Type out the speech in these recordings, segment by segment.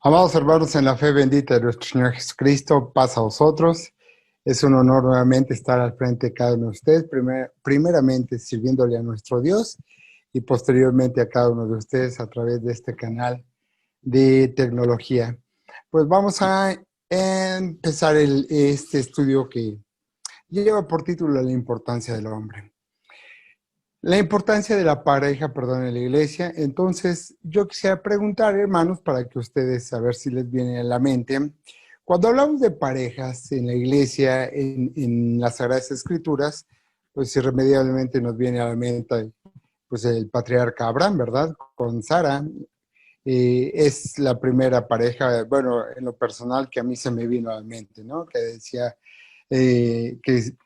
Amados hermanos en la fe bendita de nuestro Señor Jesucristo, paz a vosotros. Es un honor nuevamente estar al frente de cada uno de ustedes, primeramente sirviéndole a nuestro Dios y posteriormente a cada uno de ustedes a través de este canal de tecnología. Pues vamos a empezar este estudio que lleva por título La importancia del hombre. La importancia de la pareja, perdón, en la iglesia. Entonces, yo quisiera preguntar, hermanos, para que ustedes, a ver si les viene a la mente, cuando hablamos de parejas en la iglesia, en las Sagradas Escrituras, pues irremediablemente nos viene a la mente, pues el patriarca Abraham, ¿verdad? Con Sara. Es la primera pareja, bueno, en lo personal que a mí se me vino a la mente, ¿no? Que decía,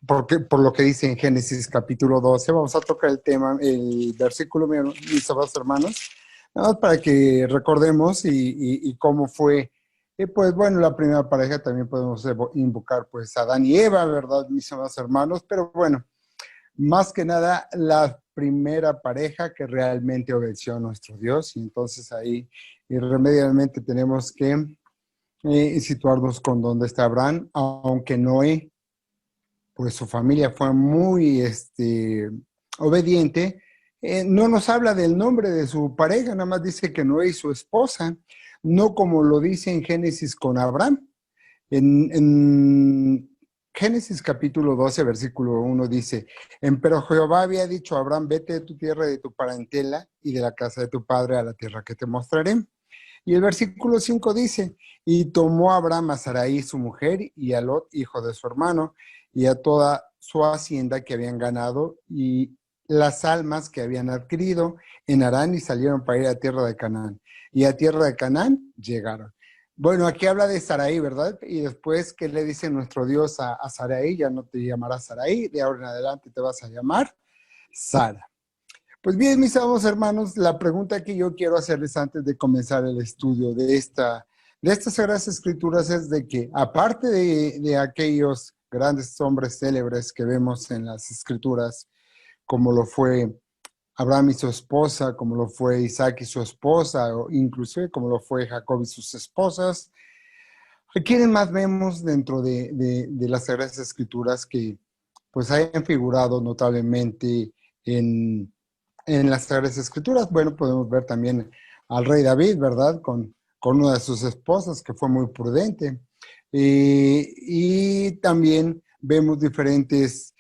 por lo que dice en Génesis capítulo 12, vamos a tocar el tema, el versículo, mis amados hermanos, nada más para que recordemos y cómo fue. Pues bueno, la primera pareja también podemos invocar pues a Adán y Eva, ¿verdad, mis amados hermanos? Pero bueno, más que nada la primera pareja que realmente obedeció a nuestro Dios, y entonces ahí irremediablemente tenemos que situarnos con dónde está Abraham, aunque Noé, pues su familia fue muy obediente. No nos habla del nombre de su pareja, nada más dice que Noé y su esposa, no como lo dice en Génesis con Abraham. En Génesis capítulo 12, versículo 1 dice, Pero Jehová había dicho a Abraham, vete de tu tierra y de tu parentela y de la casa de tu padre a la tierra que te mostraré. Y el versículo 5 dice, y tomó Abraham a Sarai su mujer y a Lot, hijo de su hermano, y a toda su hacienda que habían ganado y las almas que habían adquirido en Harán y salieron para ir a tierra de Canaán. Y a tierra de Canaán llegaron. Bueno, aquí habla de Sarai, ¿verdad? Y después, ¿qué le dice nuestro Dios a Sarai? Ya no te llamarás Sarai, de ahora en adelante te vas a llamar Sara. Pues bien, mis amados hermanos, la pregunta que yo quiero hacerles antes de comenzar el estudio de estas Sagradas Escrituras es de que, aparte de aquellos grandes hombres célebres que vemos en las Escrituras, como lo fue Abraham y su esposa, como lo fue Isaac y su esposa, o inclusive como lo fue Jacob y sus esposas, ¿a quiénes más vemos dentro de las Sagradas Escrituras que pues hayan figurado notablemente en las Sagradas Escrituras? Bueno, podemos ver también al rey David, ¿verdad? Con una de sus esposas que fue muy prudente. Y también vemos diferentes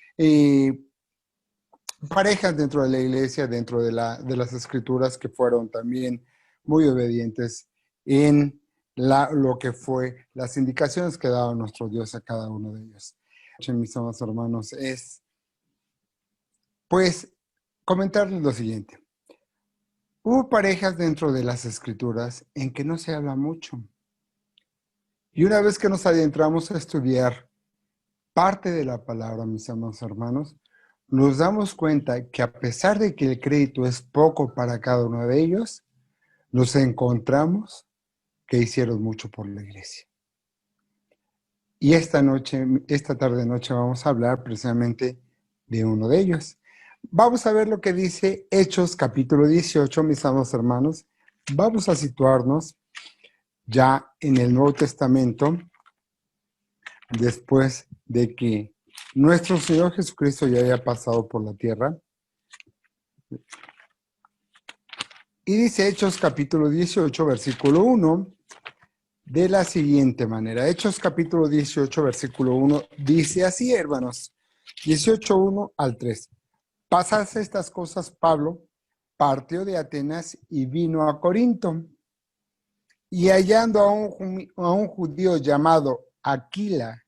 parejas dentro de la iglesia, dentro de las Escrituras, que fueron también muy obedientes en lo que fue las indicaciones que daba nuestro Dios a cada uno de ellos. Mis amados hermanos, es pues comentarles lo siguiente. Hubo parejas dentro de las Escrituras en que no se habla mucho. Y una vez que nos adentramos a estudiar parte de la palabra, mis amados hermanos, nos damos cuenta que a pesar de que el crédito es poco para cada uno de ellos, nos encontramos que hicieron mucho por la iglesia. Y esta tarde-noche vamos a hablar precisamente de uno de ellos. Vamos a ver lo que dice Hechos capítulo 18, mis amados hermanos. Vamos a situarnos ya en el Nuevo Testamento, después de que nuestro Señor Jesucristo ya haya pasado por la tierra. Y dice Hechos capítulo 18, versículo 1, de la siguiente manera. Hechos capítulo 18, versículo 1, dice así, hermanos, 18, 1 al 3. Pasadas estas cosas, Pablo partió de Atenas y vino a Corinto. Y hallando a un judío llamado Aquila,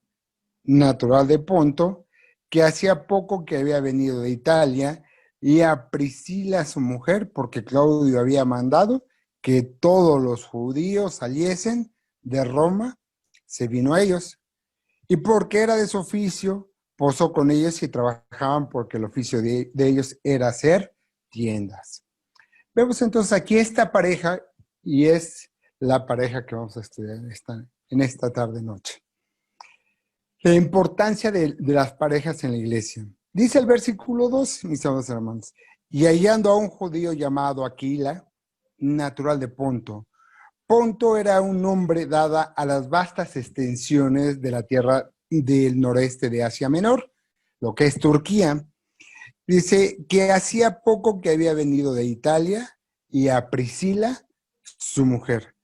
natural de Ponto, que hacía poco que había venido de Italia, y a Priscila su mujer, porque Claudio había mandado que todos los judíos saliesen de Roma, se vino a ellos. Y porque era de su oficio, posó con ellos y trabajaban, porque el oficio de ellos era hacer tiendas. Vemos entonces aquí esta pareja, y es la pareja que vamos a estudiar en esta tarde-noche. La importancia de las parejas en la iglesia. Dice el versículo 2, mis amados hermanos, y hallando a un judío llamado Aquila, natural de Ponto, Ponto era un nombre dada a las vastas extensiones de la tierra del noreste de Asia Menor, lo que es Turquía. Dice que hacía poco que había venido de Italia y a Priscila, su mujer.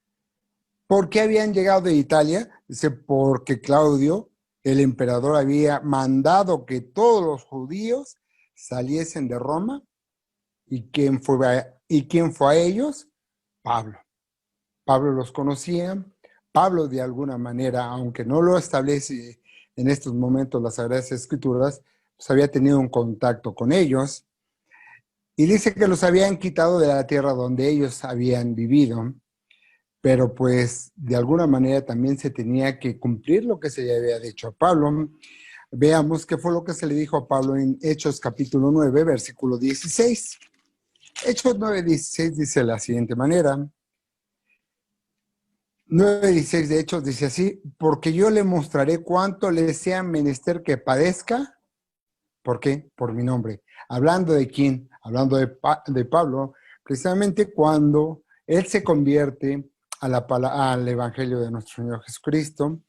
¿Por qué habían llegado de Italia? Dice, porque Claudio, el emperador, había mandado que todos los judíos saliesen de Roma. ¿Y quién fue a ellos? Pablo. Pablo los conocía. Pablo, de alguna manera, aunque no lo establece en estos momentos las Sagradas Escrituras, pues había tenido un contacto con ellos. Y dice que los habían quitado de la tierra donde ellos habían vivido, pero pues de alguna manera también se tenía que cumplir lo que se le había dicho a Pablo. Veamos qué fue lo que se le dijo a Pablo en Hechos capítulo 9, versículo 16. Hechos 9:16 dice de la siguiente manera. 9:16 de Hechos dice así: porque yo le mostraré cuánto le sea menester que padezca. ¿Por qué? Por mi nombre. ¿Hablando de quién? Hablando de Pablo, precisamente cuando él se convierte al Evangelio de nuestro Señor Jesucristo,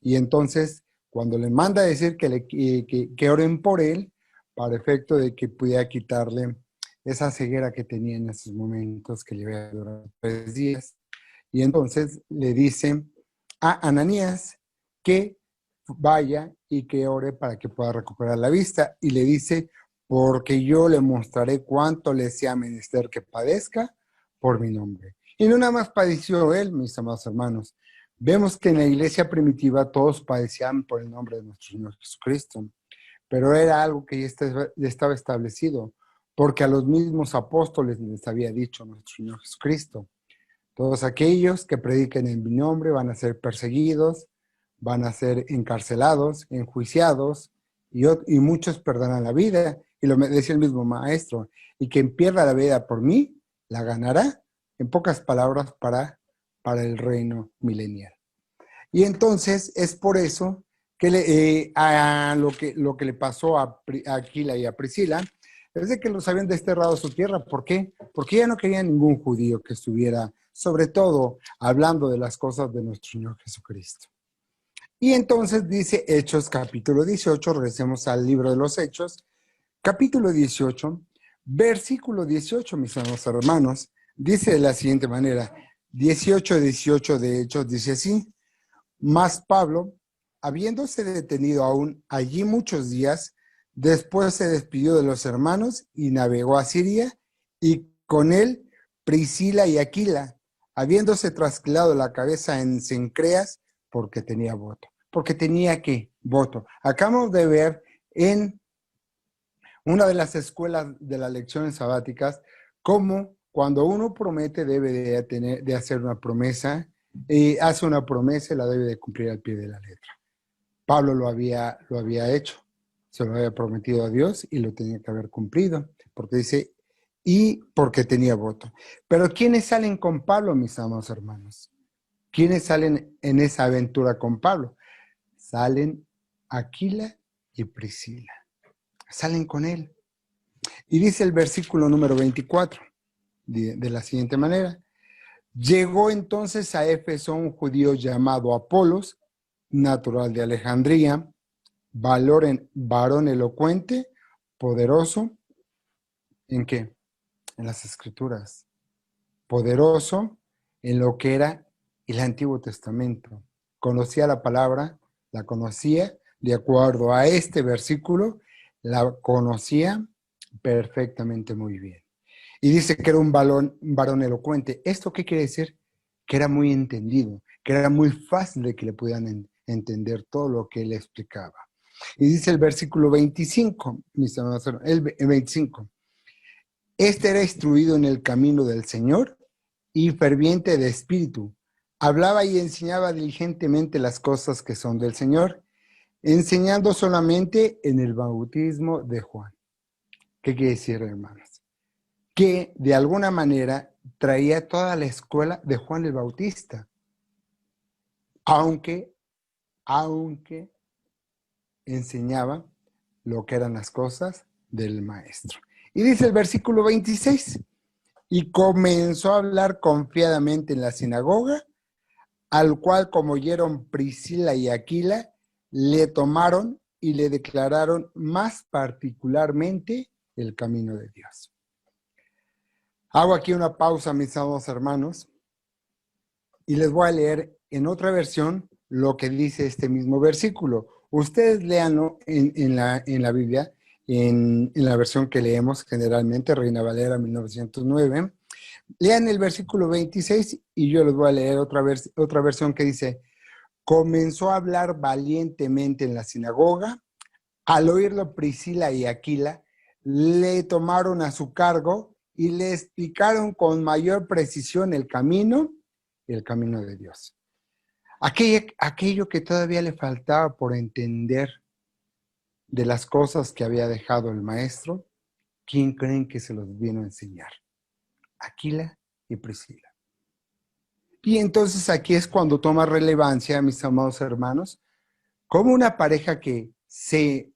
y entonces cuando le manda a decir que oren por él, para efecto de que pudiera quitarle esa ceguera que tenía en esos momentos que llevaba durante 3 días. Y entonces le dice a Ananías que vaya y que ore para que pueda recuperar la vista. Y le dice, porque yo le mostraré cuánto le sea menester que padezca por mi nombre. Y no nada más padeció él, mis amados hermanos. Vemos que en la iglesia primitiva todos padecían por el nombre de nuestro Señor Jesucristo, pero era algo que ya estaba establecido, porque a los mismos apóstoles les había dicho nuestro Señor Jesucristo: todos aquellos que prediquen en mi nombre van a ser perseguidos, van a ser encarcelados, enjuiciados, y muchos perderán la vida. Y lo decía el mismo maestro: y quien pierda la vida por mí, la ganará, en pocas palabras, para el reino milenial. Y entonces es por eso que lo que le pasó a Aquila y a Priscila es de que los habían desterrado a su tierra. ¿Por qué? Porque ya no querían ningún judío que estuviera, sobre todo, hablando de las cosas de nuestro Señor Jesucristo. Y entonces dice Hechos capítulo 18, regresemos al libro de los Hechos, capítulo 18, versículo 18, mis hermanos, dice de la siguiente manera, 18 de Hechos dice así: mas Pablo, habiéndose detenido aún allí muchos días, después se despidió de los hermanos y navegó a Siria, y con él Priscila y Aquila, habiéndose trasquilado la cabeza en Cencreas, porque tenía voto. Porque tenía ¿qué? Voto. Acabamos de ver en una de las escuelas de las lecciones sabáticas cómo cuando uno promete debe de hacer una promesa, y hace una promesa y la debe de cumplir al pie de la letra. Pablo lo había hecho, se lo había prometido a Dios y lo tenía que haber cumplido, porque dice, y porque tenía voto. Pero ¿quiénes salen con Pablo, mis amados hermanos? ¿Quiénes salen en esa aventura con Pablo? Salen Aquila y Priscila. Salen con él. Y dice el versículo número 24 de la siguiente manera: llegó entonces a Éfeso un judío llamado Apolos, natural de Alejandría, varón elocuente, poderoso, ¿en qué? En las Escrituras. Poderoso en lo que era el Antiguo Testamento. Conocía la palabra, la conocía, de acuerdo a este versículo, la conocía perfectamente muy bien. Y dice que era un varón elocuente. ¿Esto qué quiere decir? Que era muy entendido, que era muy fácil de que le pudieran entender todo lo que él explicaba. Y dice el versículo 25, el 25. Este era instruido en el camino del Señor y ferviente de espíritu. Hablaba y enseñaba diligentemente las cosas que son del Señor, enseñando solamente en el bautismo de Juan. ¿Qué quiere decir, hermanos? Que de alguna manera traía toda la escuela de Juan el Bautista, aunque enseñaba lo que eran las cosas del maestro. Y dice el versículo 26, y comenzó a hablar confiadamente en la sinagoga, al cual, como oyeron Priscila y Aquila, le tomaron y le declararon más particularmente el camino de Dios. Hago aquí una pausa, mis amados hermanos, y les voy a leer en otra versión lo que dice este mismo versículo. Ustedes léanlo en la Biblia, en la versión que leemos generalmente, Reina Valera 1909. Lean el versículo 26 y yo les voy a leer otra versión que dice: comenzó a hablar valientemente en la sinagoga. Al oírlo Priscila y Aquila, le tomaron a su cargo y le explicaron con mayor precisión el camino de Dios. Aquello que todavía le faltaba por entender de las cosas que había dejado el maestro, ¿quién creen que se los vino a enseñar? Aquila y Priscila. Y entonces aquí es cuando toma relevancia, mis amados hermanos, como una pareja que se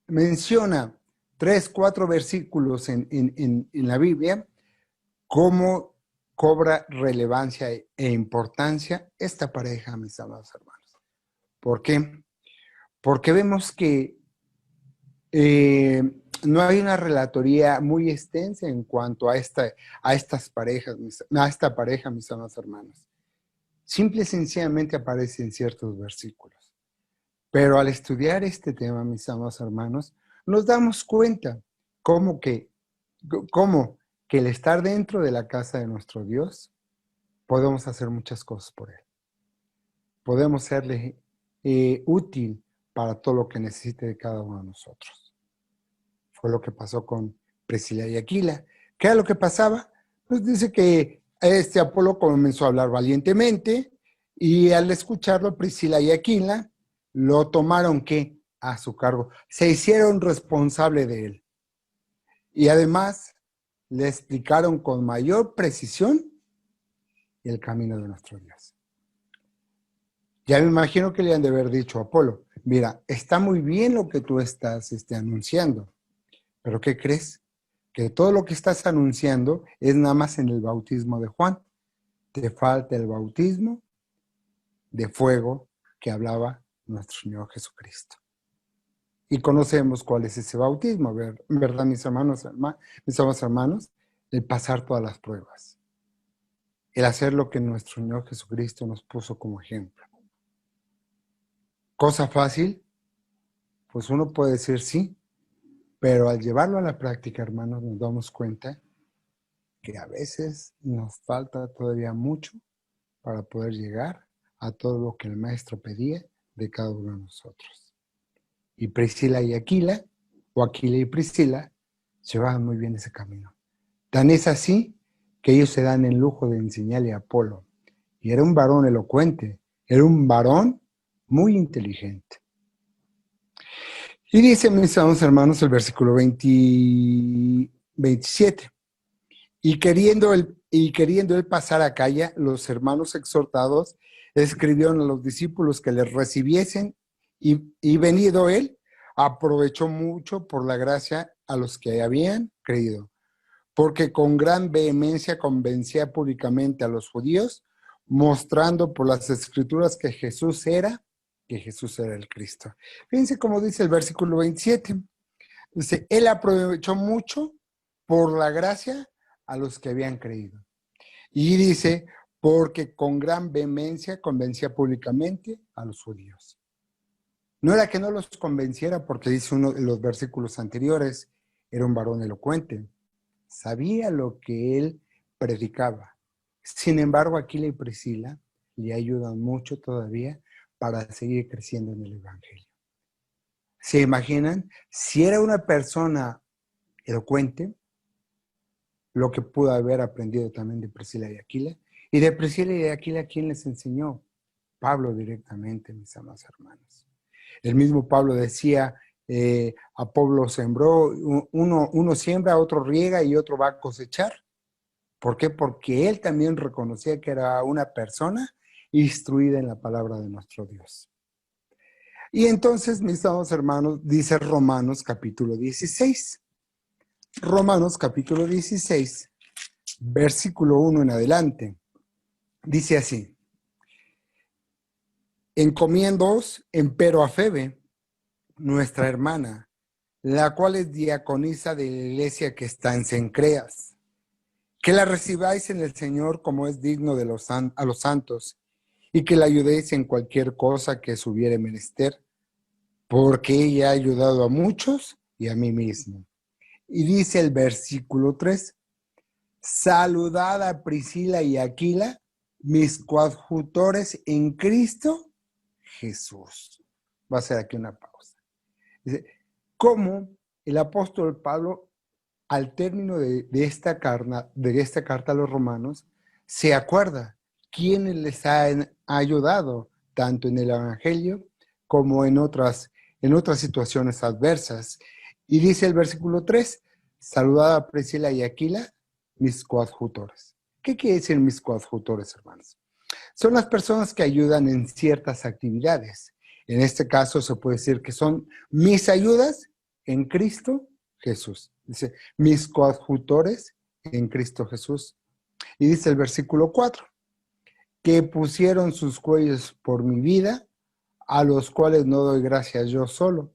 menciona 3, 4 versículos en la Biblia, cómo cobra relevancia e importancia esta pareja, mis amados hermanos. ¿Por qué? Porque vemos que no hay una relatoría muy extensa en cuanto a esta pareja, mis amados hermanos. Simple y sencillamente aparece en ciertos versículos. Pero al estudiar este tema, mis amados hermanos, nos damos cuenta cómo que el estar dentro de la casa de nuestro Dios, podemos hacer muchas cosas por Él. Podemos serle útil para todo lo que necesite de cada uno de nosotros. Fue lo que pasó con Priscila y Aquila. ¿Qué era lo que pasaba? Pues dice que Apolo comenzó a hablar valientemente y al escucharlo, Priscila y Aquila lo tomaron ¿qué? A su cargo. Se hicieron responsable de él. Y además le explicaron con mayor precisión el camino de nuestro Dios. Ya me imagino que le han de haber dicho a Apolo: mira, está muy bien lo que tú estás anunciando, pero ¿qué crees? Que todo lo que estás anunciando es nada más en el bautismo de Juan. Te falta el bautismo de fuego que hablaba nuestro Señor Jesucristo. Y conocemos cuál es ese bautismo, ¿verdad, mis hermanos, hermanos? El pasar todas las pruebas. El hacer lo que nuestro Señor Jesucristo nos puso como ejemplo. ¿Cosa fácil? Pues uno puede decir sí, pero al llevarlo a la práctica, hermanos, nos damos cuenta que a veces nos falta todavía mucho para poder llegar a todo lo que el Maestro pedía de cada uno de nosotros. Y Priscila y Aquila, o Aquila y Priscila, llevaban muy bien ese camino. Tan es así que ellos se dan el lujo de enseñarle a Apolo. Y era un varón elocuente, era un varón muy inteligente. Y dice, mis amados hermanos, el versículo 27. Y queriendo él pasar a Acaya, los hermanos exhortados escribieron a los discípulos que les recibiesen, y venido él, aprovechó mucho por la gracia a los que habían creído, porque con gran vehemencia convencía públicamente a los judíos, mostrando por las escrituras que Jesús era el Cristo. Fíjense cómo dice el versículo 27. Dice, él aprovechó mucho por la gracia a los que habían creído. Y dice, porque con gran vehemencia convencía públicamente a los judíos. No era que no los convenciera, porque dice uno de los versículos anteriores, era un varón elocuente. Sabía lo que él predicaba. Sin embargo, Aquila y Priscila le ayudan mucho todavía para seguir creciendo en el Evangelio. ¿Se imaginan? Si era una persona elocuente, lo que pudo haber aprendido también de Priscila y Aquila. Y de Priscila y de Aquila, ¿quién les enseñó? Pablo directamente, mis amados hermanos. El mismo Pablo decía, a Pablo sembró, uno siembra, otro riega y otro va a cosechar. ¿Por qué? Porque él también reconocía que era una persona instruida en la palabra de nuestro Dios. Y entonces, mis amados hermanos, dice Romanos capítulo 16. Romanos capítulo 16 versículo 1 en adelante. Dice así: encomiéndoos, empero, a Febe, nuestra hermana, la cual es diaconisa de la iglesia que está en Cencreas, que la recibáis en el Señor como es digno de a los santos, y que la ayudéis en cualquier cosa que os hubiere menester, porque ella ha ayudado a muchos y a mí mismo. Y dice el versículo 3, saludad a Priscila y Aquila, mis coadjutores en Cristo Jesús. Va a ser aquí una pausa. Dice, ¿cómo el apóstol Pablo, al término de esta carta a los romanos, se acuerda quiénes les han ayudado tanto en el evangelio como en otras situaciones adversas? Y dice el versículo 3, saludad a Priscila y Aquila, mis coadjutores. ¿Qué quiere decir mis coadjutores, hermanos? Son las personas que ayudan en ciertas actividades. En este caso se puede decir que son mis ayudas en Cristo Jesús. Dice, mis coadjutores en Cristo Jesús. Y dice el versículo 4, que pusieron sus cuellos por mi vida, a los cuales no doy gracias yo solo,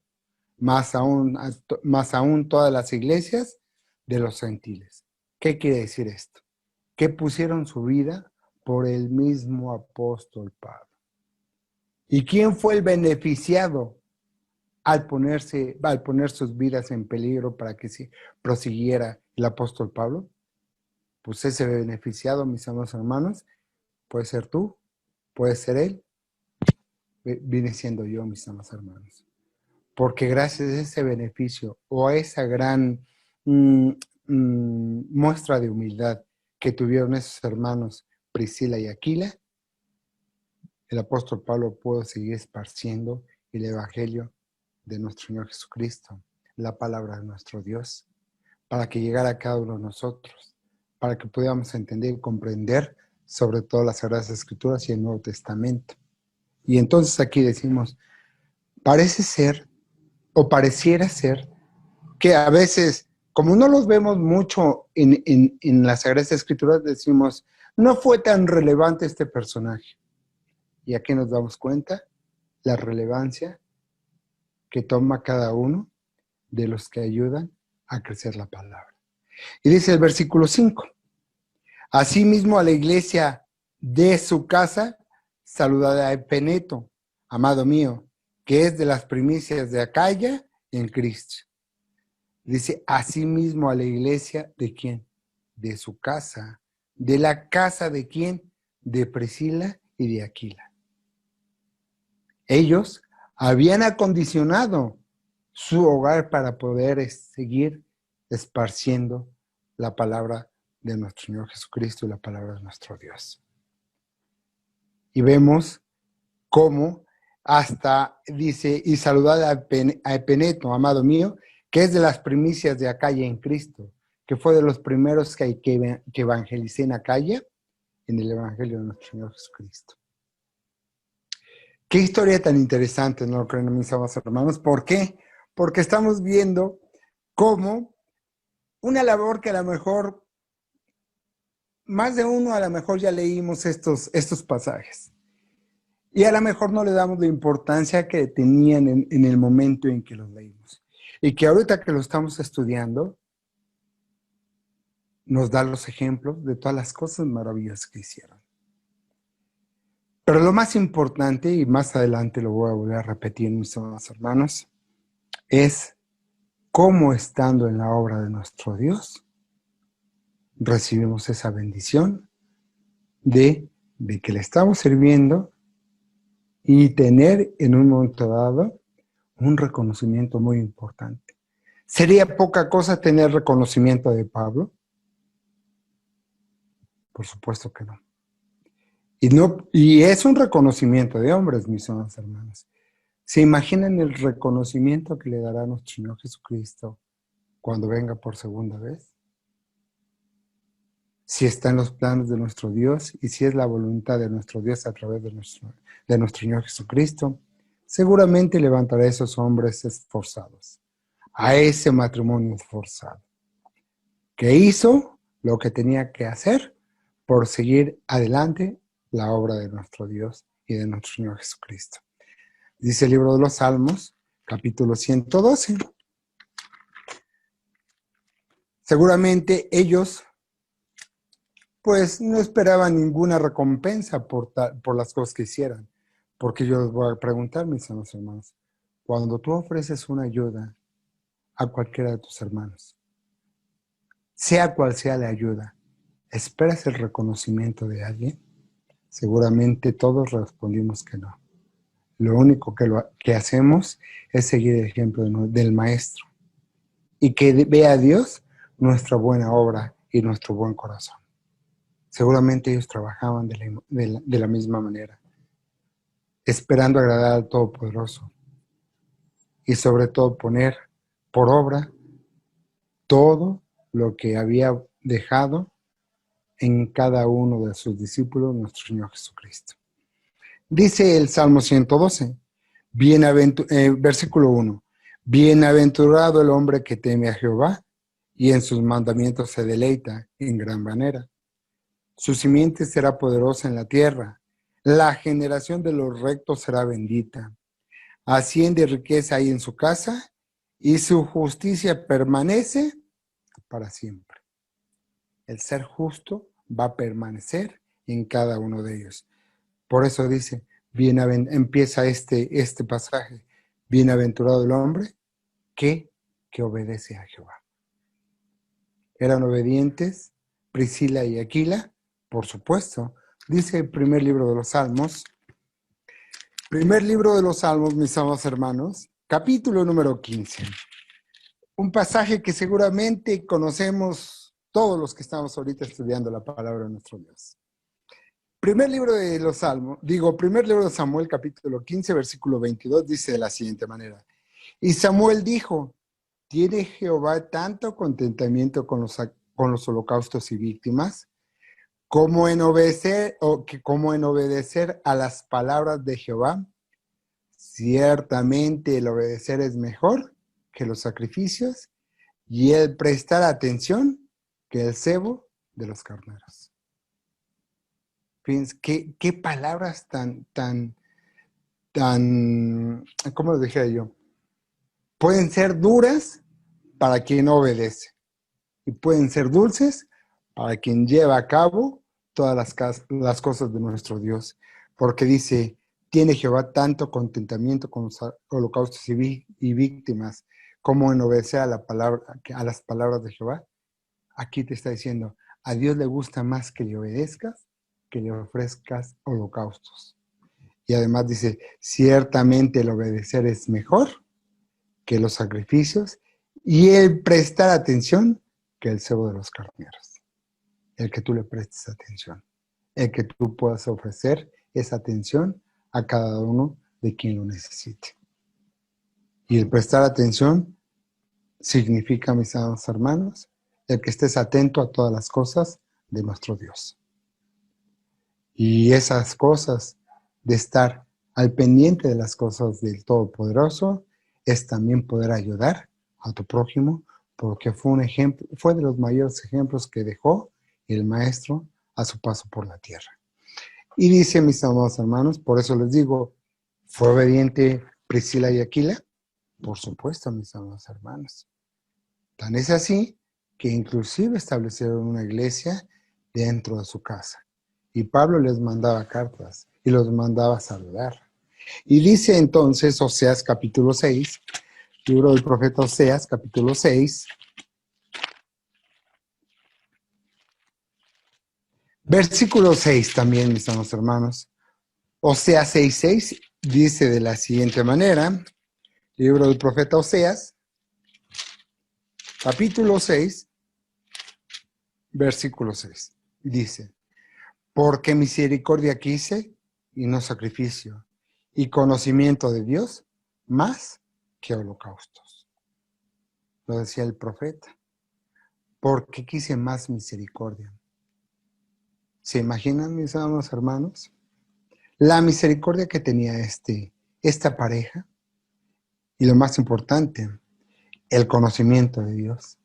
más aún todas las iglesias de los gentiles. ¿Qué quiere decir esto? Que pusieron su vida por el mismo apóstol Pablo. ¿Y quién fue el beneficiado al poner sus vidas en peligro para que se prosiguiera el apóstol Pablo? Pues ese beneficiado, mis amados hermanos, puede ser tú, puede ser él, viene siendo yo, mis amados hermanos. Porque gracias a ese beneficio o a esa gran muestra de humildad que tuvieron esos hermanos Priscila y Aquila, el apóstol Pablo pudo seguir esparciendo el evangelio de nuestro Señor Jesucristo, la palabra de nuestro Dios, para que llegara a cada uno de nosotros, para que pudiéramos entender y comprender sobre todo las Sagradas Escrituras y el Nuevo Testamento. Y entonces aquí decimos, parece ser o pareciera ser que a veces, como no los vemos mucho en las Sagradas Escrituras, decimos, no fue tan relevante este personaje. Y aquí nos damos cuenta la relevancia que toma cada uno de los que ayudan a crecer la palabra. Y dice el versículo 5, asimismo a la iglesia de su casa, saludad a Epeneto, amado mío, que es de las primicias de Acaya en Cristo. Dice, asimismo a la iglesia, ¿de quién? De su casa. ¿De la casa de quién? De Priscila y de Aquila. Ellos habían acondicionado su hogar para poder seguir esparciendo la palabra de nuestro Señor Jesucristo y la palabra de nuestro Dios. Y vemos cómo hasta dice, y saludad a Epeneto, amado mío, que es de las primicias de Acaya en Cristo, que fue de los primeros que evangelicé en Acaya, en el evangelio de nuestro Señor Jesucristo. Qué historia tan interesante, ¿no lo creen, mis amados hermanos? ¿Por qué? Porque estamos viendo cómo una labor que a lo mejor, más de uno a lo mejor ya leímos estos pasajes. Y a lo mejor no le damos la importancia que tenían en el momento en que los leímos. Y que ahorita que lo estamos estudiando, nos da los ejemplos de todas las cosas maravillosas que hicieron. Pero lo más importante, y más adelante lo voy a volver a repetir, mis amados hermanos, es cómo estando en la obra de nuestro Dios, recibimos esa bendición de que le estamos sirviendo y tener en un momento dado un reconocimiento muy importante. ¿Sería poca cosa tener reconocimiento de Pablo? Por supuesto que no. Y es un reconocimiento de hombres, mis amados hermanos. ¿Se imaginan el reconocimiento que le dará nuestro Señor Jesucristo cuando venga por segunda vez? Si está en los planes de nuestro Dios y si es la voluntad de nuestro Dios a través de nuestro Señor Jesucristo, seguramente levantará a esos hombres esforzados, a ese matrimonio esforzado, que hizo lo que tenía que hacer por seguir adelante la obra de nuestro Dios y de nuestro Señor Jesucristo. Dice el libro de los Salmos, capítulo 112. Seguramente ellos pues no esperaban ninguna recompensa por las cosas que hicieran. Porque yo les voy a preguntar, mis hermanos, cuando tú ofreces una ayuda a cualquiera de tus hermanos, sea cual sea la ayuda, ¿esperas el reconocimiento de alguien? Seguramente todos respondimos que no. Lo único que hacemos es seguir el ejemplo del Maestro y que vea a Dios nuestra buena obra y nuestro buen corazón. Seguramente ellos trabajaban de la misma manera, esperando agradar al Todopoderoso y sobre todo poner por obra todo lo que había dejado en cada uno de sus discípulos nuestro Señor Jesucristo. Dice el Salmo 112, versículo 1, bienaventurado el hombre que teme a Jehová y en sus mandamientos se deleita en gran manera. Su simiente será poderosa en la tierra, la generación de los rectos será bendita. Hacienda y riqueza hay en su casa y su justicia permanece para siempre. El ser justo va a permanecer en cada uno de ellos. Por eso dice, empieza este pasaje, bienaventurado el hombre que obedece a Jehová. Eran obedientes Priscila y Aquila, por supuesto. Dice el primer libro de los Salmos, mis amados hermanos, capítulo número 15. Un pasaje que seguramente conocemos todos los que estamos ahorita estudiando la palabra de nuestro Dios. Primer libro de Samuel, capítulo 15, versículo 22, dice de la siguiente manera. Y Samuel dijo, ¿tiene Jehová tanto contentamiento con los holocaustos y víctimas, como en obedecer a las palabras de Jehová? Ciertamente el obedecer es mejor que los sacrificios y el prestar atención que el cebo de los carneros. Fíjense, qué palabras tan, ¿cómo lo dije yo? Pueden ser duras para quien no obedece y pueden ser dulces para quien lleva a cabo todas las cosas de nuestro Dios. Porque dice, tiene Jehová tanto contentamiento con los holocaustos y víctimas como en obedecer a las palabras de Jehová. Aquí te está diciendo, a Dios le gusta más que le obedezcas que le ofrezcas holocaustos. Y además dice, ciertamente el obedecer es mejor que los sacrificios y el prestar atención que el cebo de los carneros. El que tú le prestes atención, el que tú puedas ofrecer esa atención a cada uno de quien lo necesite. Y el prestar atención significa, mis amados hermanos, el que estés atento a todas las cosas de nuestro Dios. Y esas cosas de estar al pendiente de las cosas del Todopoderoso es también poder ayudar a tu prójimo, porque fue de los mayores ejemplos que dejó el Maestro a su paso por la tierra. Y dice, mis amados hermanos, por eso les digo, ¿fue obediente Priscila y Aquila? Por supuesto, mis amados hermanos. Tan es así que inclusive establecieron una iglesia dentro de su casa. Y Pablo les mandaba cartas y los mandaba a saludar. Y dice entonces Oseas capítulo 6, libro del profeta Oseas capítulo 6, versículo 6 también, mis amados hermanos. Oseas 6:6 dice de la siguiente manera, libro del profeta Oseas, capítulo 6, versículo 6, dice, porque misericordia quise y no sacrificio, y conocimiento de Dios más que holocaustos. Lo decía el profeta, porque quise más misericordia. ¿Se imaginan, mis amados hermanos? La misericordia que tenía esta pareja, y lo más importante, el conocimiento de Dios.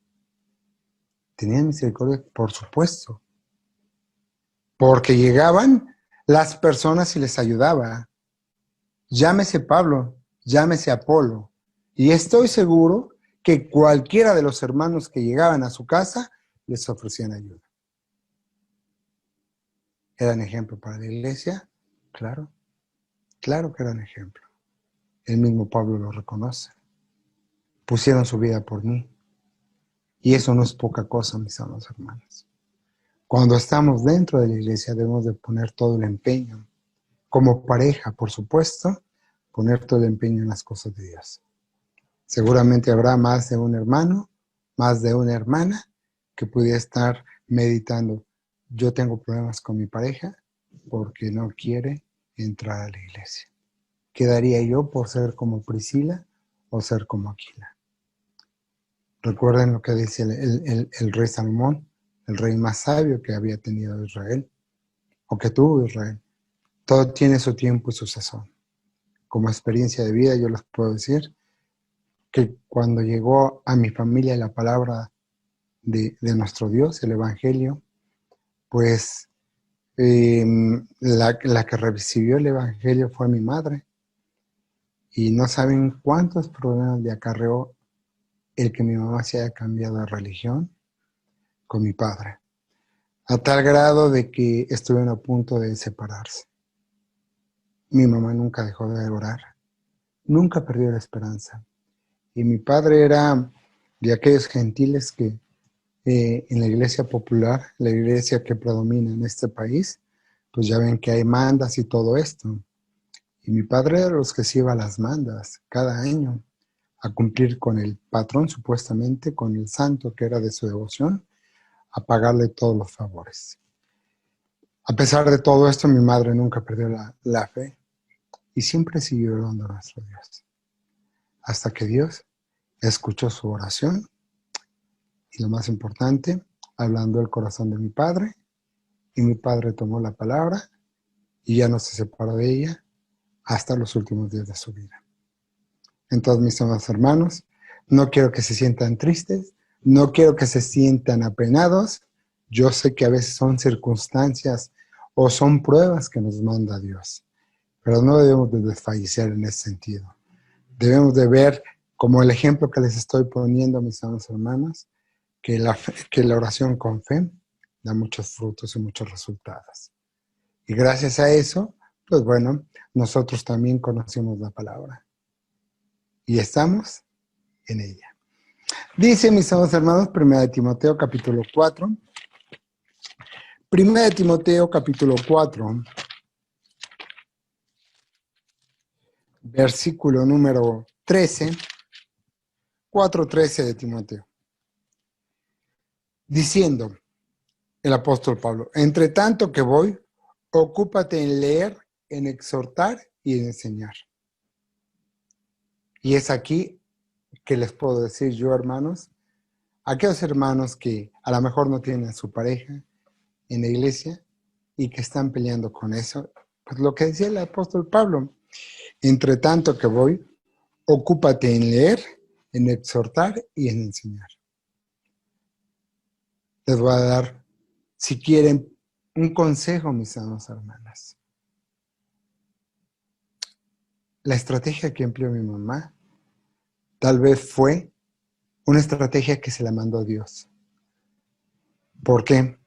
Tenían misericordia, por supuesto, porque llegaban las personas y les ayudaba. Llámese Pablo, llámese Apolo. Y estoy seguro que cualquiera de los hermanos que llegaban a su casa les ofrecían ayuda. ¿Eran ejemplo para la iglesia? Claro, claro que eran ejemplo. El mismo Pablo lo reconoce. Pusieron su vida por mí. Y eso no es poca cosa, mis amados hermanos. Cuando estamos dentro de la iglesia debemos de poner todo el empeño. Como pareja, por supuesto, poner todo el empeño en las cosas de Dios. Seguramente habrá más de un hermano, más de una hermana que pudiera estar meditando. Yo tengo problemas con mi pareja porque no quiere entrar a la iglesia. ¿Quedaría yo por ser como Priscila o ser como Aquila? Recuerden lo que dice el rey Salomón, el rey más sabio que había tenido Israel, o que tuvo Israel. Todo tiene su tiempo y su sazón. Como experiencia de vida yo les puedo decir que cuando llegó a mi familia la palabra de nuestro Dios, el Evangelio, pues la que recibió el Evangelio fue mi madre. Y no saben cuántos problemas le acarreó el que mi mamá se haya cambiado de religión con mi padre. A tal grado de que estuvieron a punto de separarse. Mi mamá nunca dejó de orar. Nunca perdió la esperanza. Y mi padre era de aquellos gentiles que en la iglesia popular, la iglesia que predomina en este país, pues ya ven que hay mandas y todo esto. Y mi padre era de los que se iba a las mandas cada año a cumplir con el patrón, supuestamente, con el santo que era de su devoción, a pagarle todos los favores. A pesar de todo esto, mi madre nunca perdió la fe y siempre siguió orando a nuestro Dios. Hasta que Dios escuchó su oración y lo más importante, hablando del corazón de mi padre, y mi padre tomó la palabra y ya no se separó de ella hasta los últimos días de su vida. Entonces, mis amados hermanos, no quiero que se sientan tristes, no quiero que se sientan apenados. Yo sé que a veces son circunstancias o son pruebas que nos manda Dios, pero no debemos de desfallecer en ese sentido. Debemos de ver, como el ejemplo que les estoy poniendo, mis amados hermanos, que la oración con fe da muchos frutos y muchos resultados. Y gracias a eso, pues bueno, nosotros también conocemos la palabra. Y estamos en ella. Dice, mis amados hermanos, 1 Timoteo capítulo 4. 1 Timoteo capítulo 4, versículo número 13, 4:13 de Timoteo. Diciendo el apóstol Pablo, entre tanto que voy, ocúpate en leer, en exhortar y en enseñar. Y es aquí que les puedo decir yo, hermanos, aquellos hermanos que a lo mejor no tienen a su pareja en la iglesia y que están peleando con eso, pues lo que decía el apóstol Pablo, entre tanto que voy, ocúpate en leer, en exhortar y en enseñar. Les voy a dar, si quieren, un consejo, mis amados hermanas. La estrategia que empleó mi mamá tal vez fue una estrategia que se la mandó Dios. ¿Por qué?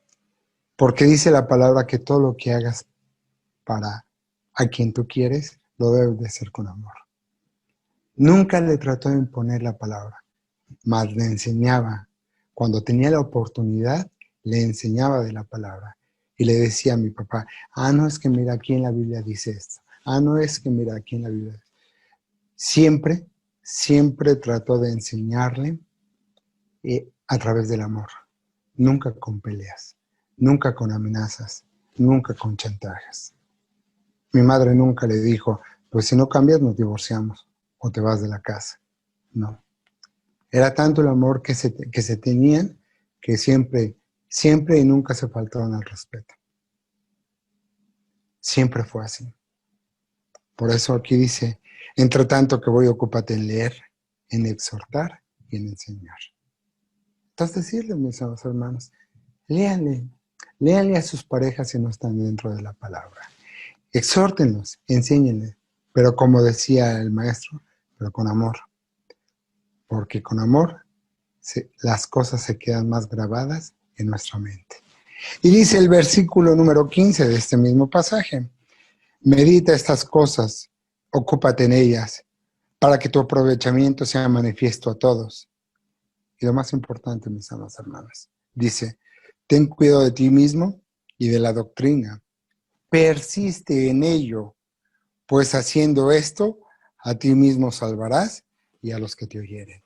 Porque dice la palabra que todo lo que hagas para a quien tú quieres, lo debes de hacer con amor. Nunca le trató de imponer la palabra, mas le enseñaba. Cuando tenía la oportunidad, le enseñaba de la palabra. Y le decía a mi papá, no es que mira, aquí en la Biblia dice esto. No es que mira, aquí en la Biblia. Siempre, siempre trató de enseñarle a través del amor. Nunca con peleas, nunca con amenazas, nunca con chantajes. Mi madre nunca le dijo, pues si no cambias nos divorciamos o te vas de la casa. No. Era tanto el amor que se tenían que siempre, siempre y nunca se faltaron al respeto. Siempre fue así. Por eso aquí dice, entre tanto que voy, ocúpate en leer, en exhortar y en enseñar. Entonces decirles, mis amados hermanos, léanle, léanle a sus parejas si no están dentro de la palabra. Exhórtenlos, enséñenles, pero como decía el maestro, pero con amor. Porque con amor las cosas se quedan más grabadas en nuestra mente. Y dice el versículo número 15 de este mismo pasaje, medita estas cosas, ocúpate en ellas, para que tu aprovechamiento sea manifiesto a todos. Y lo más importante, mis amadas hermanas, dice, ten cuidado de ti mismo y de la doctrina. Persiste en ello, pues haciendo esto, a ti mismo salvarás y a los que te oyeren.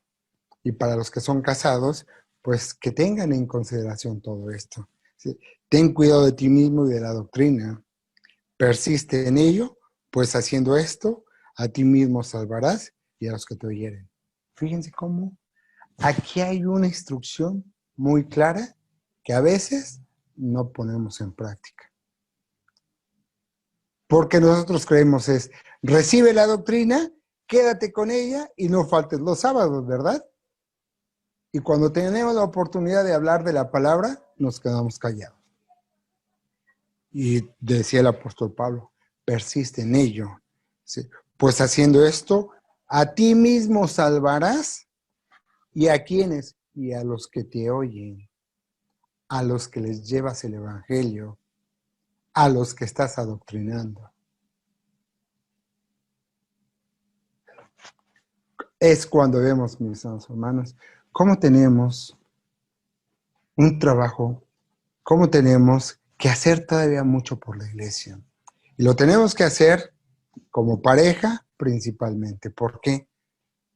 Y para los que son casados, pues que tengan en consideración todo esto. ¿Sí? Ten cuidado de ti mismo y de la doctrina. Persiste en ello, pues haciendo esto, a ti mismo salvarás y a los que te oyeren. Fíjense cómo aquí hay una instrucción muy clara que a veces no ponemos en práctica. Porque nosotros creemos es, recibe la doctrina, quédate con ella y no faltes los sábados, ¿verdad? Y cuando tenemos la oportunidad de hablar de la palabra, nos quedamos callados. Y decía el apóstol Pablo, persiste en ello. ¿Sí? Pues haciendo esto, a ti mismo salvarás. ¿Y a quiénes? Y a los que te oyen, a los que les llevas el evangelio, a los que estás adoctrinando. Es cuando vemos, mis hermanos, cómo tenemos un trabajo, cómo tenemos que hacer todavía mucho por la iglesia. Y lo tenemos que hacer como pareja principalmente. ¿Por qué?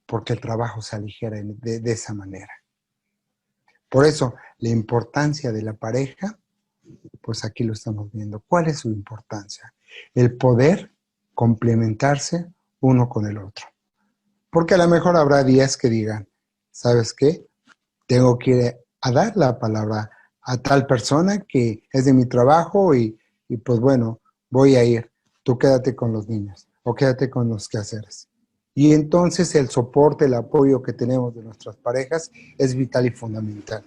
Porque el trabajo se aligera de esa manera. Por eso, la importancia de la pareja, pues aquí lo estamos viendo. ¿Cuál es su importancia? El poder complementarse uno con el otro. Porque a lo mejor habrá días que digan, ¿sabes qué? Tengo que ir a dar la palabra a tal persona que es de mi trabajo y pues bueno, voy a ir. Tú quédate con los niños o quédate con los quehaceres. Y entonces el soporte, el apoyo que tenemos de nuestras parejas es vital y fundamental.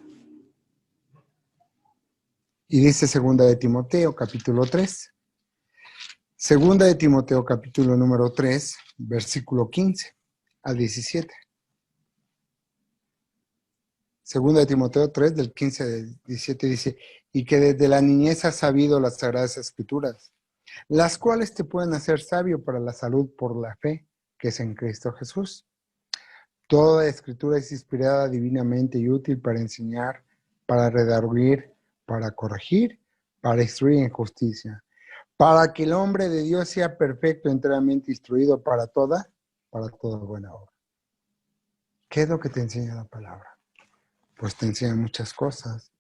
Y dice segunda de Timoteo, capítulo 3. Segunda de Timoteo, capítulo número 3, versículo 15 al 17. Segunda de Timoteo 3, del 15 al 17 dice, y que desde la niñez has sabido las sagradas escrituras, las cuales te pueden hacer sabio para la salud por la fe que es en Cristo Jesús. Toda escritura es inspirada divinamente y útil para enseñar, para redarguir, para corregir, para instruir en justicia, para que el hombre de Dios sea perfecto, enteramente instruido para toda buena obra. ¿Qué es lo que te enseña la palabra? Pues te enseña muchas cosas.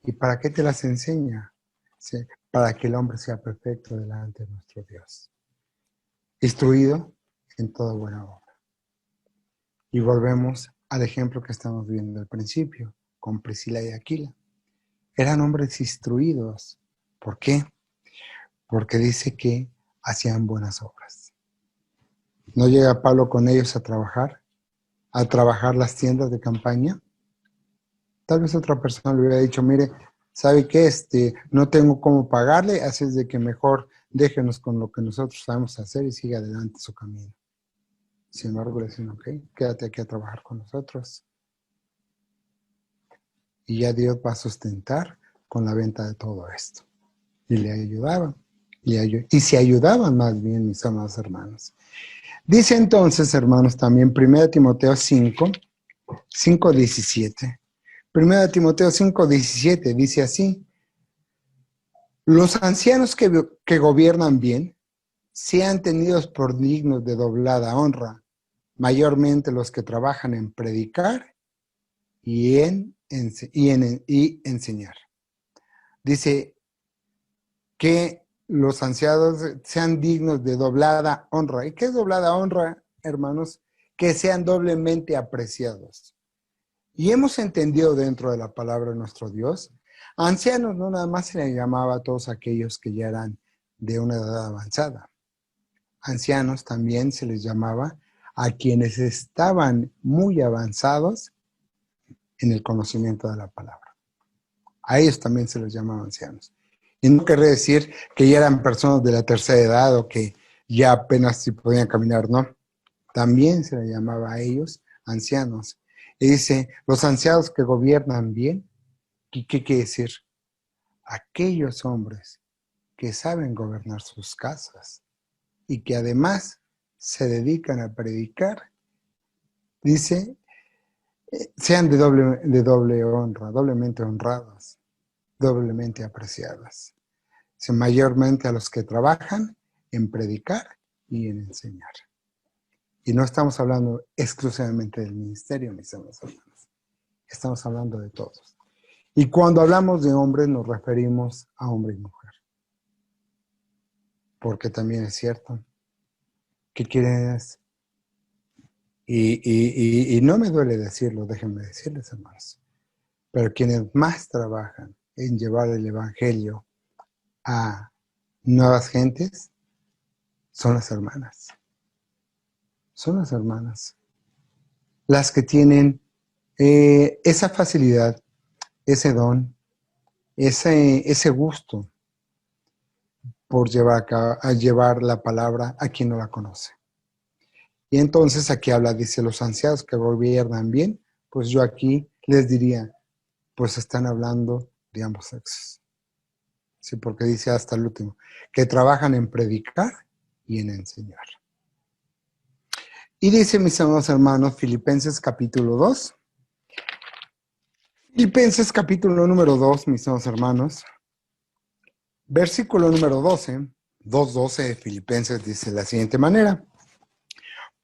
¿Y para qué te las enseña? ¿Sí? Para que el hombre sea perfecto delante de nuestro Dios. Instruido en toda buena obra. Y volvemos al ejemplo que estamos viendo al principio, con Priscila y Aquila. Eran hombres instruidos. ¿Por qué? Porque dice que hacían buenas obras. ¿No llega Pablo con ellos a trabajar las tiendas de campaña? Tal vez otra persona le hubiera dicho, mire, ¿sabe qué? No tengo cómo pagarle, así es de que mejor déjenos con lo que nosotros sabemos hacer y siga adelante su camino. Sin embargo, le decían, ok, quédate aquí a trabajar con nosotros. Y ya Dios va a sustentar con la venta de todo esto. Y le ayudaban. Y se ayudaban más bien, mis amados hermanos. Dice entonces, hermanos, también 1 Timoteo 5:17. 1 Timoteo 5:17 dice así, los ancianos que gobiernan bien sean tenidos por dignos de doblada honra, mayormente los que trabajan en predicar y enseñar. Dice que los ancianos sean dignos de doblada honra. ¿Y qué es doblada honra, hermanos? Que sean doblemente apreciados. Y hemos entendido dentro de la palabra de nuestro Dios, ancianos no nada más se les llamaba a todos aquellos que ya eran de una edad avanzada. Ancianos también se les llamaba a quienes estaban muy avanzados en el conocimiento de la palabra. A ellos también se les llamaba ancianos. Y no quiere decir que ya eran personas de la tercera edad o que ya apenas si podían caminar, no. También se les llamaba a ellos ancianos. Y dice, los ancianos que gobiernan bien, ¿qué quiere decir? Aquellos hombres que saben gobernar sus casas y que además se dedican a predicar, dice, sean de doble honra, doblemente honrados, doblemente apreciadas. Mayormente a los que trabajan en predicar y en enseñar. Y no estamos hablando exclusivamente del ministerio, mis hermanos. Estamos hablando de todos. Y cuando hablamos de hombres nos referimos a hombre y mujer. Porque también es cierto que quienes, y no me duele decirlo, déjenme decirles, hermanos, pero quienes más trabajan en llevar el evangelio a nuevas gentes son las hermanas. Son las hermanas. Las que tienen esa facilidad, ese don, ese gusto por llevar la palabra a quien no la conoce. Y entonces aquí habla, dice, los ancianos que gobiernan bien, pues yo aquí les diría, pues están hablando de ambos sexos. Sí, porque dice hasta el último, que trabajan en predicar y en enseñar. Y dice, mis amados hermanos, Filipenses capítulo 2. Filipenses capítulo número 2, mis amados hermanos. Versículo número 12, 2:12 de Filipenses dice de la siguiente manera.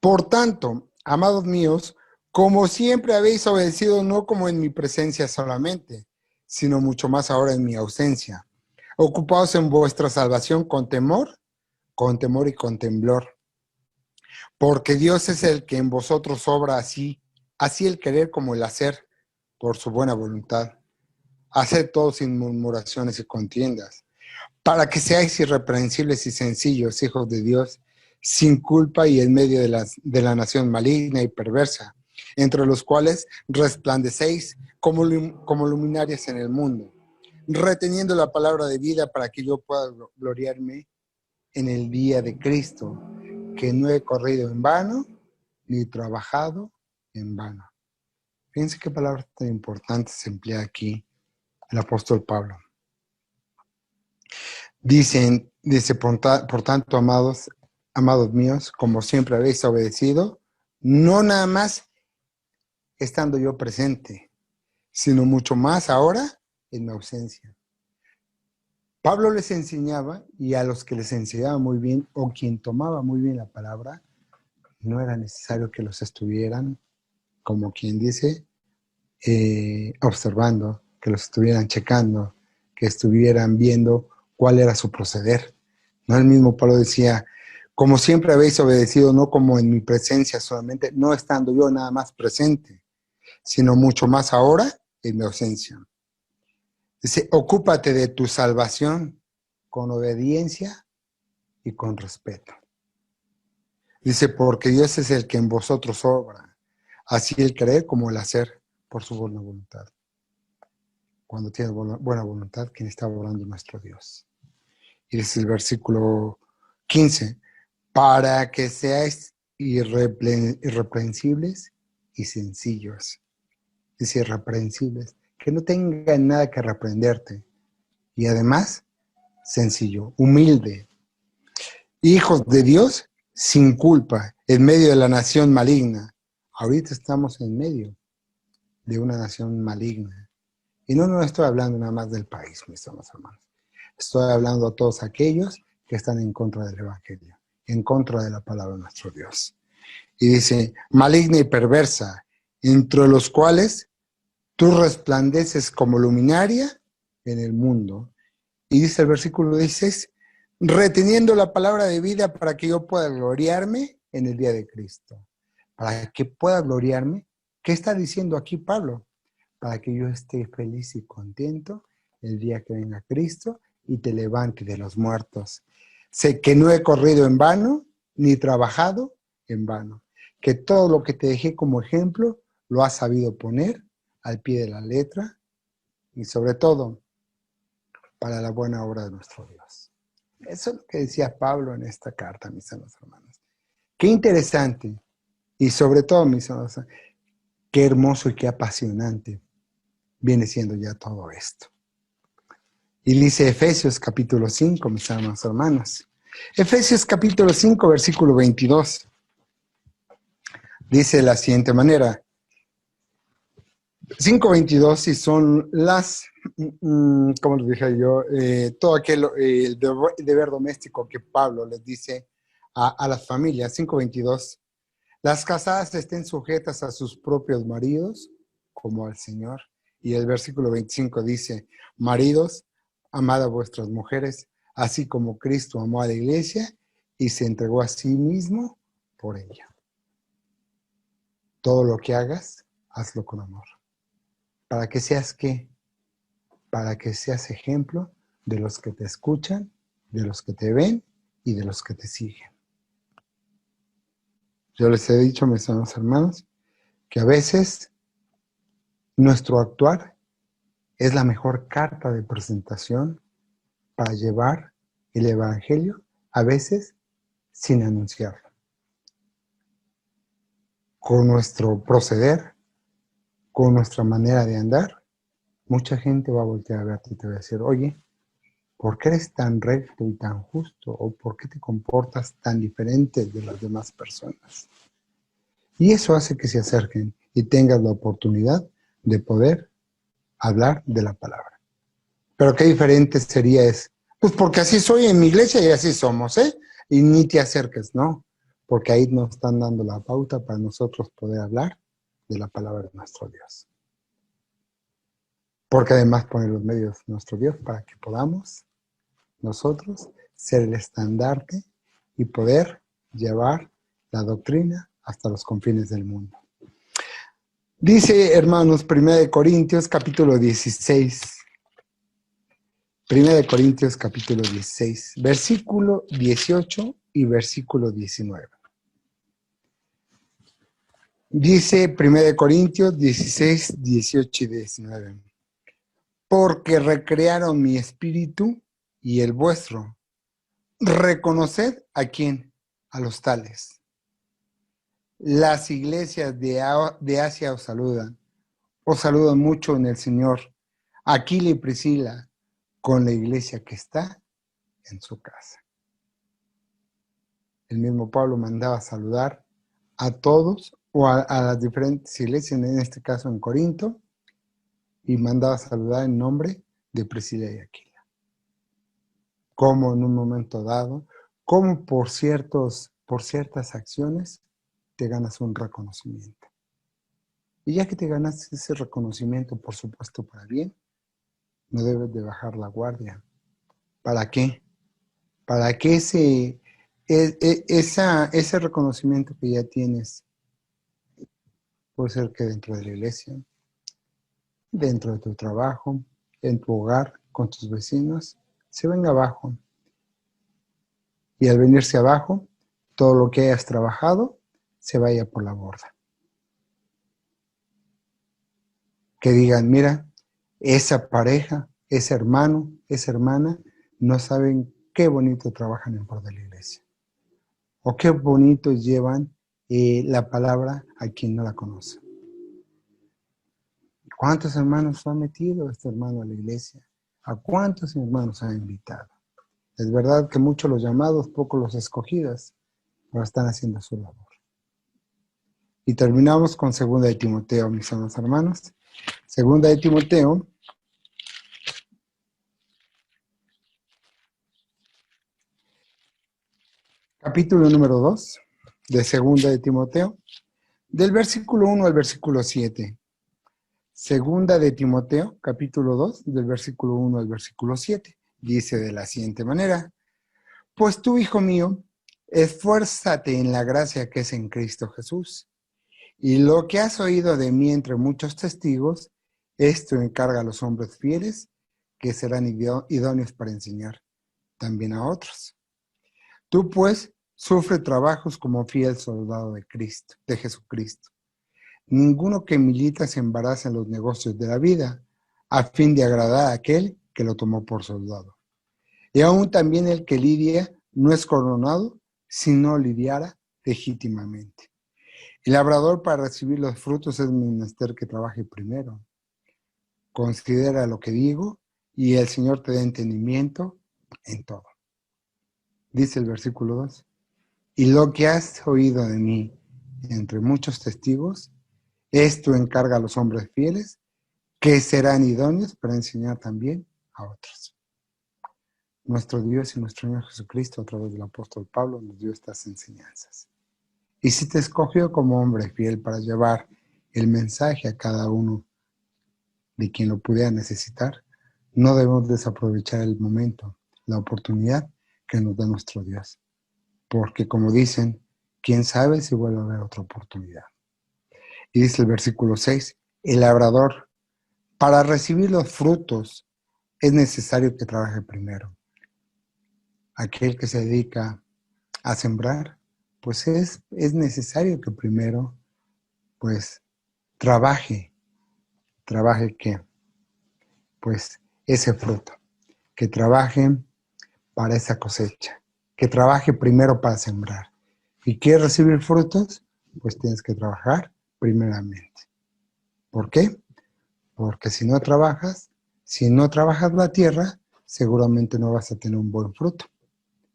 Por tanto, amados míos, como siempre habéis obedecido, no como en mi presencia solamente, sino mucho más ahora en mi ausencia. Ocupaos en vuestra salvación con temor y con temblor. Porque Dios es el que en vosotros obra así el querer como el hacer, por su buena voluntad. Haced todo sin murmuraciones y contiendas, para que seáis irreprensibles y sencillos, hijos de Dios, sin culpa y en medio de la nación maligna y perversa, entre los cuales resplandecéis como luminarias en el mundo, reteniendo la palabra de vida para que yo pueda gloriarme en el día de Cristo, que no he corrido en vano, ni trabajado en vano. Fíjense qué palabra tan importante se emplea aquí el apóstol Pablo. Dice, por tanto, amados míos, como siempre habéis obedecido, no nada más estando yo presente, sino mucho más ahora en mi ausencia. Pablo les enseñaba, y a los que les enseñaba muy bien, o quien tomaba muy bien la palabra, no era necesario que los estuvieran, como quien dice, observando, que los estuvieran checando, que estuvieran viendo cuál era su proceder. ¿No? El mismo Pablo decía, como siempre habéis obedecido, no como en mi presencia solamente, no estando yo nada más presente, sino mucho más ahora en mi ausencia. Dice, ocúpate de tu salvación con obediencia y con respeto. Dice, porque Dios es el que en vosotros obra, así el querer como el hacer por su buena voluntad. Cuando tiene buena voluntad, quien está obrando nuestro Dios. Y dice el versículo 15, para que seáis irreprensibles y sencillos. Dice irreprensibles, que no tengan nada que reprenderte. Y además, sencillo, humilde. Hijos de Dios sin culpa, en medio de la nación maligna. Ahorita estamos en medio de una nación maligna. Y no estoy hablando nada más del país, mis hermanos. Estoy hablando a todos aquellos que están en contra del Evangelio, en contra de la palabra de nuestro Dios. Y dice, maligna y perversa, entre los cuales tú resplandeces como luminaria en el mundo. Y dice el versículo 16, reteniendo la palabra de vida para que yo pueda gloriarme en el día de Cristo. Para que pueda gloriarme, ¿qué está diciendo aquí Pablo? Para que yo esté feliz y contento el día que venga Cristo y te levante de los muertos. Sé que no he corrido en vano, ni trabajado en vano. Que todo lo que te dejé como ejemplo, lo has sabido poner al pie de la letra y sobre todo para la buena obra de nuestro Dios. Eso es lo que decía Pablo en esta carta, mis amados hermanos. Qué interesante y sobre todo, mis amados, qué hermoso y qué apasionante viene siendo ya todo esto. Y dice Efesios capítulo 5, mis amados hermanos. Efesios capítulo 5, versículo 22. Dice de la siguiente manera. 5:22 y son las, como les dije yo, todo aquel el deber doméstico que Pablo les dice a las familias. 5:22. Las casadas estén sujetas a sus propios maridos como al Señor. Y el versículo 25 dice, maridos, amad a vuestras mujeres, así como Cristo amó a la iglesia y se entregó a sí mismo por ella. Todo lo que hagas, hazlo con amor. ¿Para que seas qué? Para que seas ejemplo de los que te escuchan, de los que te ven y de los que te siguen. Yo les he dicho, mis hermanos, que a veces nuestro actuar es la mejor carta de presentación para llevar el evangelio, a veces sin anunciarlo. Con nuestro proceder, con nuestra manera de andar, mucha gente va a voltear a verte y te va a decir, oye, ¿por qué eres tan recto y tan justo? ¿O por qué te comportas tan diferente de las demás personas? Y eso hace que se acerquen y tengas la oportunidad de poder hablar de la palabra. Pero qué diferente sería pues porque así soy en mi iglesia y así somos, ¿eh? Y ni te acerques, ¿no? Porque ahí nos están dando la pauta para nosotros poder hablar de la palabra de nuestro Dios. Porque además pone los medios nuestro Dios para que podamos nosotros ser el estandarte y poder llevar la doctrina hasta los confines del mundo. Dice, hermanos, 1 Corintios capítulo 16. 1 Corintios capítulo 16, versículo 18 y versículo 19. Dice 1 Corintios 16, 18 y 19. Porque recrearon mi espíritu y el vuestro. Reconoced a quién, a los tales. Las iglesias de Asia os saludan. Os saludan mucho en el Señor. Aquila y Priscila, con la iglesia que está en su casa. El mismo Pablo mandaba saludar a todos o a las diferentes iglesias, en este caso en Corinto, y mandaba saludar en nombre de Priscila y Aquila. Como en un momento dado, como por ciertas acciones, te ganas un reconocimiento. Y ya que te ganas ese reconocimiento, por supuesto, para bien, no debes de bajar la guardia. ¿Para qué? Para que ese reconocimiento que ya tienes, puede ser que dentro de la iglesia, dentro de tu trabajo, en tu hogar, con tus vecinos, se venga abajo. Y al venirse abajo, todo lo que hayas trabajado se vaya por la borda. Que digan, mira, esa pareja, ese hermano, esa hermana, no saben qué bonito trabajan en pro de la iglesia. O qué bonito llevan la palabra a quien no la conoce. ¿Cuántos hermanos ha metido este hermano a la iglesia? ¿A cuántos hermanos ha invitado? Es verdad que muchos los llamados, pocos los escogidos, pero están haciendo su labor. Y terminamos con 2 de Timoteo, mis amados hermanos. 2 de Timoteo, capítulo número 2, de 2 de Timoteo, del versículo 1 al versículo 7. 2 de Timoteo, capítulo 2, del versículo 1 al versículo 7. Dice de la siguiente manera: Pues tú, hijo mío, esfuérzate en la gracia que es en Cristo Jesús. Y lo que has oído de mí entre muchos testigos, esto encarga a los hombres fieles, que serán idóneos para enseñar también a otros. Tú, pues, sufre trabajos como fiel soldado de Cristo, de Jesucristo. Ninguno que milita se embaraza en los negocios de la vida, a fin de agradar a aquel que lo tomó por soldado. Y aún también el que lidia no es coronado, si no lidiara legítimamente. El labrador para recibir los frutos es menester que trabaje primero. Considera lo que digo y el Señor te da entendimiento en todo. Dice el versículo 2. Y lo que has oído de mí entre muchos testigos, esto encarga a los hombres fieles, que serán idóneos para enseñar también a otros. Nuestro Dios y nuestro Señor Jesucristo, a través del apóstol Pablo, nos dio estas enseñanzas. Y si te escogió como hombre fiel para llevar el mensaje a cada uno de quien lo pudiera necesitar, no debemos desaprovechar el momento, la oportunidad que nos da nuestro Dios. Porque como dicen, quién sabe si vuelve a haber otra oportunidad. Y dice el versículo 6, el labrador, para recibir los frutos, es necesario que trabaje primero. Aquel que se dedica a sembrar, pues es necesario que primero, pues, trabaje que, pues, ese fruto, que trabaje para esa cosecha, que trabaje primero para sembrar. ¿Y quieres recibir frutos? Pues tienes que trabajar primeramente. ¿Por qué? Porque si no trabajas la tierra, seguramente no vas a tener un buen fruto,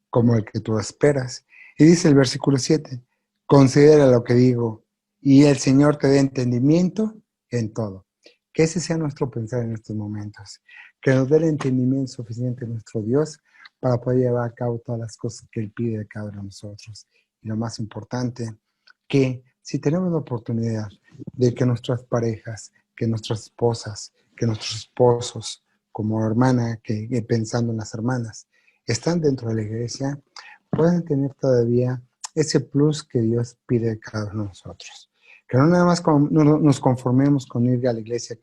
como el que tú esperas. Y dice el versículo 7, considera lo que digo, y el Señor te dé entendimiento en todo. Que ese sea nuestro pensar en estos momentos, que nos dé el entendimiento suficiente nuestro Dios para poder llevar a cabo todas las cosas que Él pide de cada uno de nosotros. Y lo más importante, que si tenemos la oportunidad de que nuestras parejas, que nuestras esposas, que nuestros esposos, como hermana, que pensando en las hermanas, están dentro de la iglesia, pueden tener todavía ese plus que Dios pide de cada uno de nosotros. Que no nada más nos conformemos con ir a la iglesia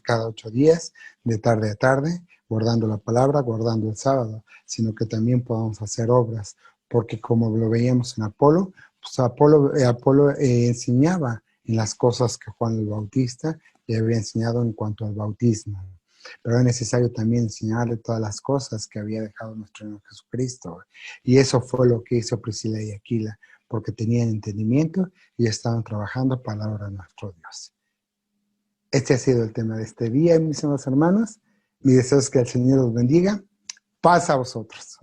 cada 8 días, de tarde a tarde, guardando la palabra, guardando el sábado, sino que también podamos hacer obras, porque como lo veíamos en Apolo, pues Apolo enseñaba en las cosas que Juan el Bautista le había enseñado en cuanto al bautismo. Pero es necesario también enseñarle todas las cosas que había dejado nuestro Señor Jesucristo. Y eso fue lo que hizo Priscila y Aquila, porque tenían entendimiento y estaban trabajando para la obra de nuestro Dios. Este ha sido el tema de este día, mis amados hermanos. Mi deseo es que el Señor los bendiga. Paz a vosotros.